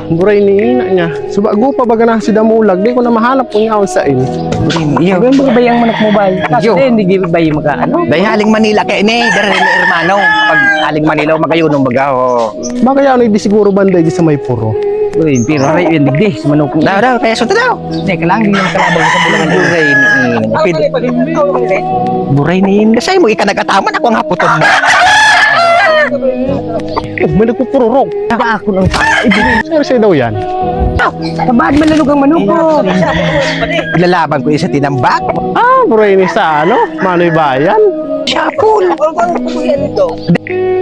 buray ni ina niya. Subago pa baga na si Damulag, di ko na mahanap kung yaon sa ini. Iyo. Yung mga bayang manok mo bay. Kasi Iyo. hindi bay maka ano. Dahil haling Manila kay ni dari ni hermano. Pag haling Manila magayunong baga oh. Baka yaon di siguro banday di sa may puro. Uy, pero ray yung digdi sa manok mo. Daw kaya sunod daw. Teka lang, hindi naman kalabang sa bulangan. Buray ni kasi mo ika nagataman ako ang haputon mo. Oh, may nagpupururog. Saka ako ng Sino siya daw yan? Kabad malalog ang manok ko. Ilalaban ko isa tinambak. Ah, buray ni sa ano? Manoy Bayan. Shapul.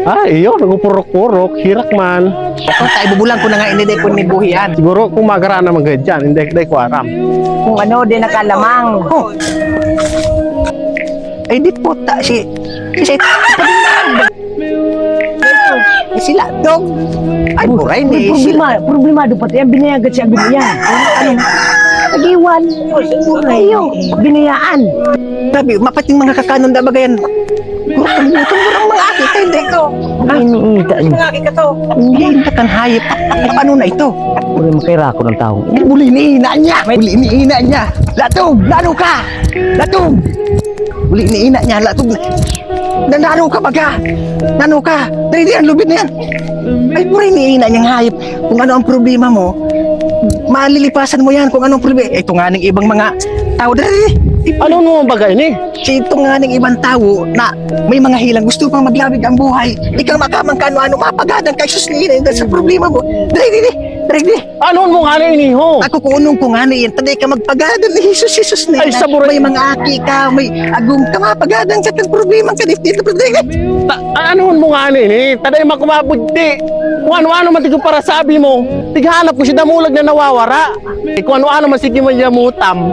Ah, iyo, nagpupurok-purok. Hirak man. Kung tayo bubulan ko na nga iniday ko ni buhian. Siguro kung magarana man ganyan dyan, hindi ko aram. Kung ano, di nakalamang. Oh. Ay di puta si sila dog. Ay buray ni sila. Problemado pati ang binayagat siya binayan. Ano? Nagiwan. Ayo, binayaan. Sabi, mapating mga kakanon na bagayan. Kurang mga aki ka, hindi ko. Iniita niya. Mga aki ka to. Hindi ka kan hayop. Paano na ito? Uli makira ko ng tao. Buli ni ina niya. Buli ni ina niya. Latog, lalo ka. Latog. Buli ni ina niya, latog. Nanalo ka baga. Nano ka. Dari ang lubid na yan. Ay, buli ni ina niyang hayop. Kung ano ang problema mo, malilipasan mo yan kung anong problema. Ito nga ng ibang mga tao. Dari. Ano mo bagay ni? Si ito nga ng ibang tao na may mga hilang gusto pang maglabig ang buhay. Ikaw makamang kano-ano mapagadang kay sus ni ina sa problema mo. Dari. Ano mo nga ni iniho? Ako kunong ko nga na yan. Taday ka magpagadang ni Jesus ni Ay, sa buray. may mga aki ka, may agum ka mapagadang sa kang problema ka dito. Ano mo nga ni? Taday makumabugti. Kung ano-ano man tigo para sabi mo. Tighanap ko si Damulag na nawawara. Kung ano-ano man sige man yamutam.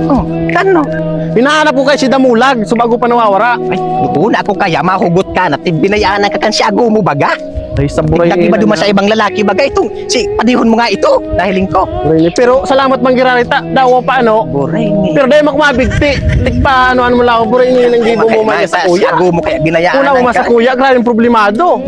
Oh, kano? Hinahanap ko kay si Damulag, subago pa nawawara. Ay, doon ako kaya mahugot ka na binayaan ka kan si ago mo baga. Ay, sa buray Nag-iba duma sa ibang lalaki baga itong si padihon mo nga ito dahiling ko. buray ni. Pero salamat man girarita, daw pa ano. Buray ni. Pero dahil makumabigti, tigpa ano mo lang, buray ni nang gibo mo man sa Si kuya. ago mo kaya binayaan Una mo man sa kuya, grabe problemado.